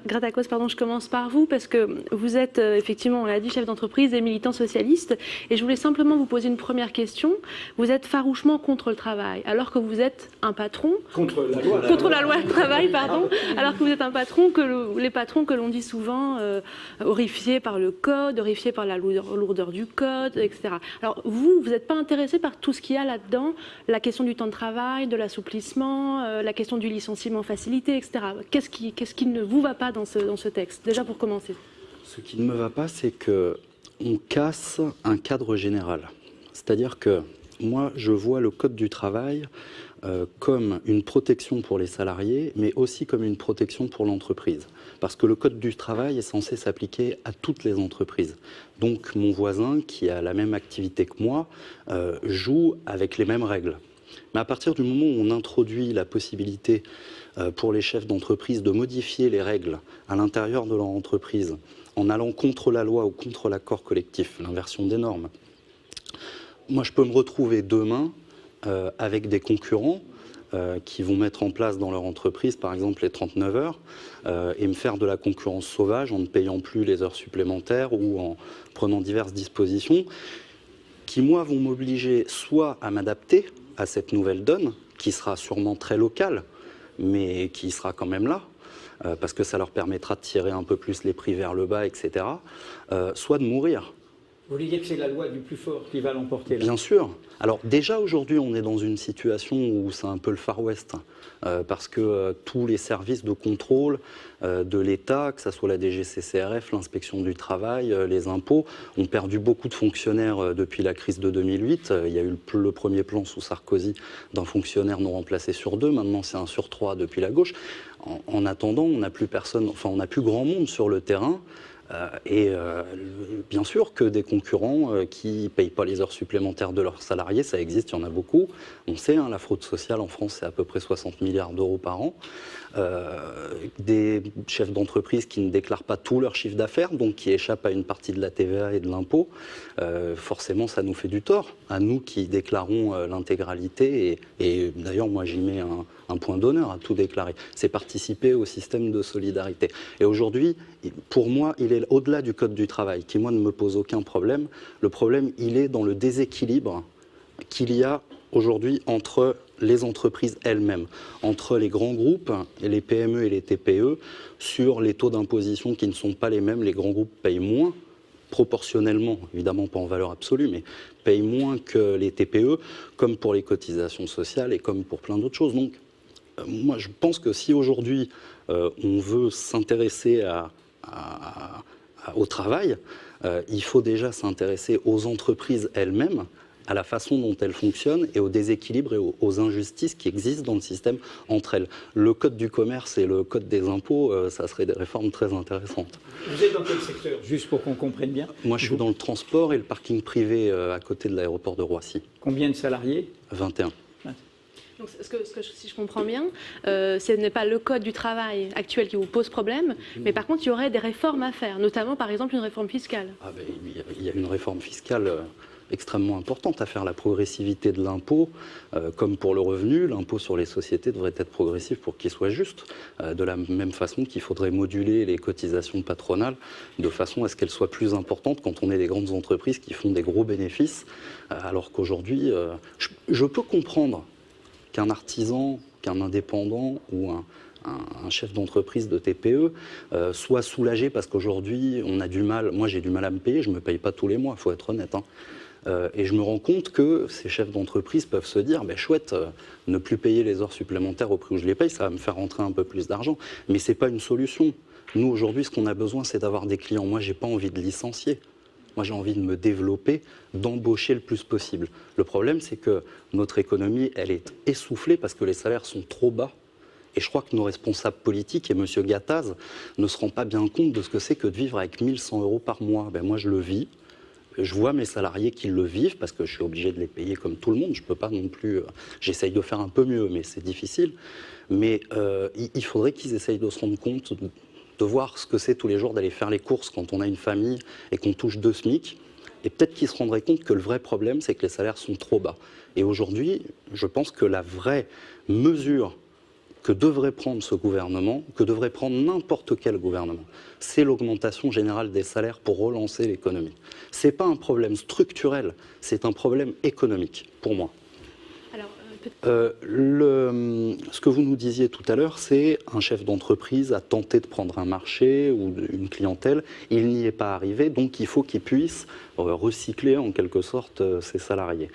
Gratakos, pardon, je commence par vous parce que vous êtes effectivement, on l'a dit, chef d'entreprise et militant socialiste. Et je voulais simplement vous poser une première question. Vous êtes farouchement contre le travail, alors que vous êtes un patron. Contre la loi. Contre la loi travail, pardon. Alors que vous êtes un patron, les patrons que l'on dit souvent horrifiés par le code, horrifiés par la lourdeur du code, etc. Alors vous n'êtes pas intéressé par tout ce qu'il y a là-dedans, la question du temps de travail, de l'assouplissement, la question du licenciement facilité, etc. Qu'est-ce qui ne vous va pas dans ce texte, déjà pour commencer? Ce qui ne me va pas, c'est qu'on casse un cadre général. C'est-à-dire que moi, je vois le Code du travail comme une protection pour les salariés, mais aussi comme une protection pour l'entreprise. Parce que le Code du travail est censé s'appliquer à toutes les entreprises. Donc mon voisin, qui a la même activité que moi, joue avec les mêmes règles. Mais à partir du moment où on introduit la possibilité pour les chefs d'entreprise de modifier les règles à l'intérieur de leur entreprise en allant contre la loi ou contre l'accord collectif, l'inversion des normes, moi je peux me retrouver demain avec des concurrents qui vont mettre en place dans leur entreprise, par exemple, les 39 heures, et me faire de la concurrence sauvage en ne payant plus les heures supplémentaires ou en prenant diverses dispositions qui, moi, vont m'obliger soit à m'adapter à cette nouvelle donne, qui sera sûrement très locale, mais qui sera quand même là, parce que ça leur permettra de tirer un peu plus les prix vers le bas, etc., soit de mourir. Vous voulez dire que c'est la loi du plus fort qui va l'emporter? Bien sûr. Alors déjà aujourd'hui on est dans une situation où c'est un peu le Far West, parce que tous les services de contrôle de l'État, que ce soit la DGCCRF, l'inspection du travail, les impôts, ont perdu beaucoup de fonctionnaires depuis la crise de 2008. Il y a eu le premier plan sous Sarkozy d'un fonctionnaire non remplacé sur 2, maintenant c'est 1 sur 3 depuis la gauche. En attendant, on n'a plus personne, enfin on n'a plus grand monde sur le terrain. Bien sûr que des concurrents qui ne payent pas les heures supplémentaires de leurs salariés, ça existe, il y en a beaucoup. On sait, la fraude sociale en France, c'est à peu près 60 milliards d'euros par an. Des chefs d'entreprise qui ne déclarent pas tout leur chiffre d'affaires, donc qui échappent à une partie de la TVA et de l'impôt. Forcément, ça nous fait du tort, à nous qui déclarons l'intégralité. Et d'ailleurs, moi, j'y mets un point d'honneur à tout déclarer. C'est participer au système de solidarité. Et aujourd'hui, pour moi, il est au-delà du Code du travail, qui, moi, ne me pose aucun problème. Le problème, il est dans le déséquilibre qu'il y a aujourd'hui entre les entreprises elles-mêmes, entre les grands groupes, et les PME et les TPE, sur les taux d'imposition qui ne sont pas les mêmes. Les grands groupes payent moins, proportionnellement, évidemment pas en valeur absolue, mais payent moins que les TPE, comme pour les cotisations sociales et comme pour plein d'autres choses. Donc, moi, je pense que si aujourd'hui, on veut s'intéresser au travail, il faut déjà s'intéresser aux entreprises elles-mêmes, à la façon dont elles fonctionnent et au déséquilibre et aux injustices qui existent dans le système entre elles. Le code du commerce et le code des impôts, ça serait des réformes très intéressantes. Vous êtes dans quel secteur, juste pour qu'on comprenne bien? Moi, je suis dans le transport et le parking privé à côté de l'aéroport de Roissy. Combien de salariés? 21. Donc, si je comprends bien, ce n'est pas le code du travail actuel qui vous pose problème, mais par contre, il y aurait des réformes à faire, notamment, par exemple, une réforme fiscale. Il y a une réforme fiscale extrêmement importante à faire, la progressivité de l'impôt, comme pour le revenu, l'impôt sur les sociétés devrait être progressif pour qu'il soit juste, de la même façon qu'il faudrait moduler les cotisations patronales de façon à ce qu'elles soient plus importantes quand on est des grandes entreprises qui font des gros bénéfices, alors qu'aujourd'hui, je peux comprendre qu'un artisan, qu'un indépendant ou un chef d'entreprise de TPE soit soulagé parce qu'aujourd'hui, on a du mal, moi j'ai du mal à me payer, je ne me paye pas tous les mois, il faut être honnête. Et je me rends compte que ces chefs d'entreprise peuvent se dire, chouette, ne plus payer les heures supplémentaires au prix où je les paye, ça va me faire rentrer un peu plus d'argent. Mais ce n'est pas une solution. Nous, aujourd'hui, ce qu'on a besoin, c'est d'avoir des clients. Moi, je n'ai pas envie de licencier. Moi, j'ai envie de me développer, d'embaucher le plus possible. Le problème, c'est que notre économie, elle est essoufflée parce que les salaires sont trop bas. Et je crois que nos responsables politiques, et M. Gattaz, ne se rendent pas bien compte de ce que c'est que de vivre avec 1 100 € par mois. Moi, je le vis. Je vois mes salariés qui le vivent parce que je suis obligé de les payer comme tout le monde. Je ne peux pas non plus... J'essaye de faire un peu mieux, mais c'est difficile. Mais il faudrait qu'ils essayent de se rendre compte... de voir ce que c'est tous les jours d'aller faire les courses quand on a une famille et qu'on touche 2 SMIC. Et peut-être qu'ils se rendraient compte que le vrai problème, c'est que les salaires sont trop bas. Et aujourd'hui, je pense que la vraie mesure que devrait prendre ce gouvernement, que devrait prendre n'importe quel gouvernement, c'est l'augmentation générale des salaires pour relancer l'économie. Ce n'est pas un problème structurel, c'est un problème économique, pour moi. Alors, ce que vous nous disiez tout à l'heure, c'est un chef d'entreprise a tenté de prendre un marché ou une clientèle, il n'y est pas arrivé, donc il faut qu'il puisse recycler en quelque sorte ses salariés,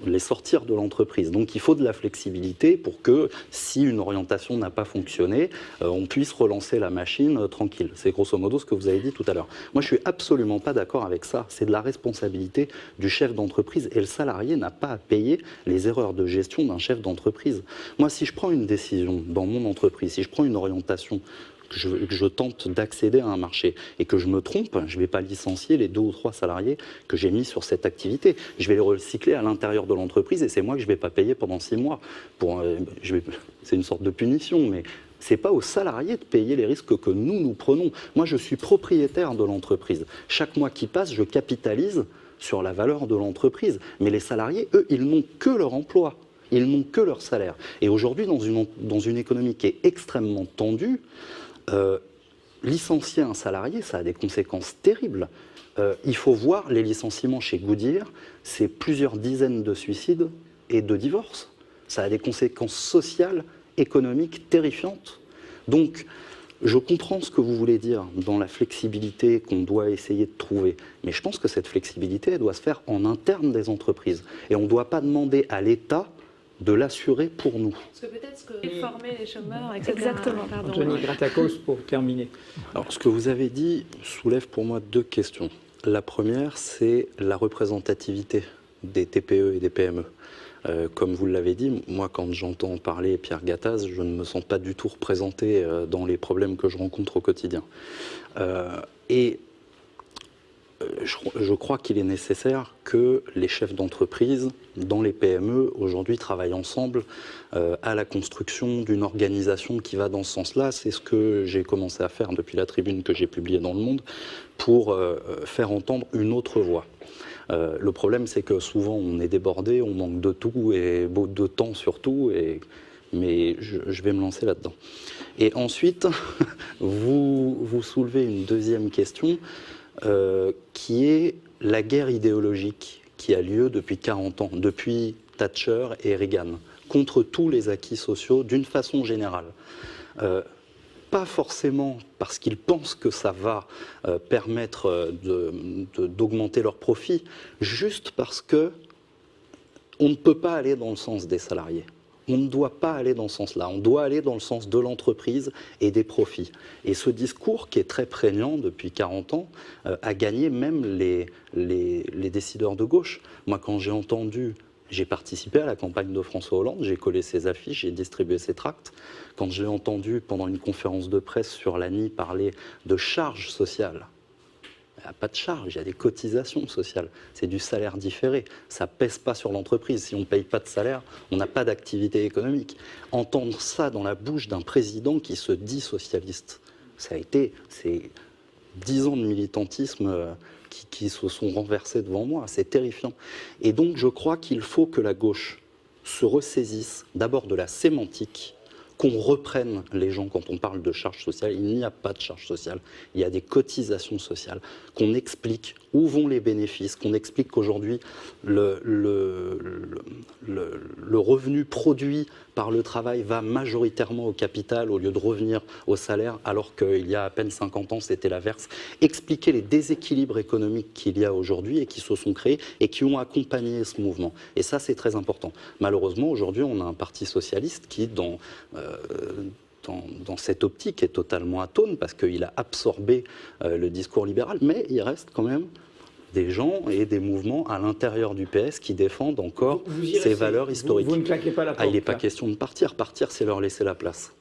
les sortir de l'entreprise. Donc il faut de la flexibilité pour que si une orientation n'a pas fonctionné, on puisse relancer la machine tranquille. C'est grosso modo ce que vous avez dit tout à l'heure. Moi je suis absolument pas d'accord avec ça. C'est de la responsabilité du chef d'entreprise et le salarié n'a pas à payer les erreurs de gestion d'un chef d'entreprise. Moi si je prends une décision dans mon entreprise, si je prends une orientation, que je tente d'accéder à un marché et que je me trompe, je ne vais pas licencier les 2 ou 3 salariés que j'ai mis sur cette activité. Je vais les recycler à l'intérieur de l'entreprise et c'est moi que je ne vais pas payer pendant 6 mois. C'est une sorte de punition, mais ce n'est pas aux salariés de payer les risques que nous prenons. Moi, je suis propriétaire de l'entreprise. Chaque mois qui passe, je capitalise sur la valeur de l'entreprise. Mais les salariés, eux, ils n'ont que leur emploi. Ils n'ont que leur salaire. Et aujourd'hui, dans une économie qui est extrêmement tendue, licencier un salarié, ça a des conséquences terribles. Il faut voir les licenciements chez Goodyear, c'est plusieurs dizaines de suicides et de divorces. Ça a des conséquences sociales, économiques terrifiantes. Donc, je comprends ce que vous voulez dire dans la flexibilité qu'on doit essayer de trouver. Mais je pense que cette flexibilité, elle doit se faire en interne des entreprises. Et on ne doit pas demander à l'État de l'assurer pour nous. parce que peut-être que former les chômeurs, etc. Exactement. Pardon. Anthony Gratakos, pour terminer. Alors, ce que vous avez dit soulève pour moi 2 questions. La première, c'est la représentativité des TPE et des PME. Comme vous l'avez dit, moi, quand j'entends parler Pierre Gattaz, je ne me sens pas du tout représenté dans les problèmes que je rencontre au quotidien. Je crois qu'il est nécessaire que les chefs d'entreprise dans les PME aujourd'hui travaillent ensemble à la construction d'une organisation qui va dans ce sens-là. C'est ce que j'ai commencé à faire depuis la tribune que j'ai publiée dans Le Monde pour faire entendre une autre voix. Le problème, c'est que souvent on est débordé, on manque de tout et de temps surtout, mais je vais me lancer là-dedans. Et ensuite, vous soulevez une deuxième question qui est la guerre idéologique qui a lieu depuis 40 ans, depuis Thatcher et Reagan, contre tous les acquis sociaux d'une façon générale. Pas forcément parce qu'ils pensent que ça va permettre d'augmenter leurs profits, juste parce que on ne peut pas aller dans le sens des salariés. On ne doit pas aller dans ce sens-là. On doit aller dans le sens de l'entreprise et des profits. Et ce discours, qui est très prégnant depuis 40 ans, a gagné même les décideurs de gauche. Moi, quand j'ai entendu... J'ai participé à la campagne de François Hollande, j'ai collé ses affiches, j'ai distribué ses tracts. Quand je l'ai entendu pendant une conférence de presse sur l'ANI parler de charges sociales, il n'y a pas de charge, il y a des cotisations sociales. C'est du salaire différé. Ça ne pèse pas sur l'entreprise. Si on ne paye pas de salaire, on n'a pas d'activité économique. Entendre ça dans la bouche d'un président qui se dit socialiste, c'est 10 ans de militantisme qui se sont renversés devant moi. C'est terrifiant. Et donc, je crois qu'il faut que la gauche se ressaisisse d'abord de la sémantique, qu'on reprenne les gens quand on parle de charge sociale. Il n'y a pas de charge sociale, il y a des cotisations sociales, qu'on explique où vont les bénéfices, qu'on explique qu'aujourd'hui, le revenu produit par le travail va majoritairement au capital au lieu de revenir au salaire, alors qu'il y a à peine 50 ans, c'était l'inverse. Expliquer les déséquilibres économiques qu'il y a aujourd'hui et qui se sont créés et qui ont accompagné ce mouvement. Et ça, c'est très important. Malheureusement, aujourd'hui, on a un parti socialiste qui, dans cette optique, est totalement atone parce qu'il a absorbé le discours libéral, mais il reste quand même des gens et des mouvements à l'intérieur du PS qui défendent encore ces valeurs historiques. Vous ne claquez pas la porte. Il n'est pas question de partir. Partir, c'est leur laisser la place.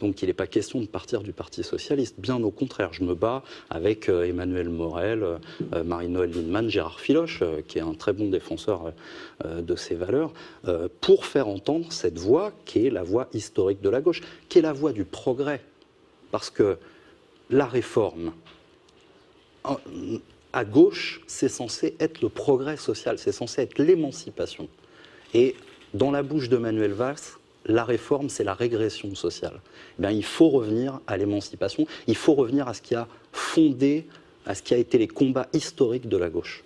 Donc il n'est pas question de partir du Parti socialiste. Bien au contraire, je me bats avec Emmanuel Morel, Marie-Noëlle Lienemann, Gérard Filoche, qui est un très bon défenseur de ces valeurs, pour faire entendre cette voix qui est la voix historique de la gauche, qui est la voix du progrès. Parce que la réforme, à gauche, c'est censé être le progrès social, c'est censé être l'émancipation. Et dans la bouche de Manuel Valls, la réforme, c'est la régression sociale. Eh bien, il faut revenir à l'émancipation, il faut revenir à ce qui a fondé, à ce qui a été les combats historiques de la gauche.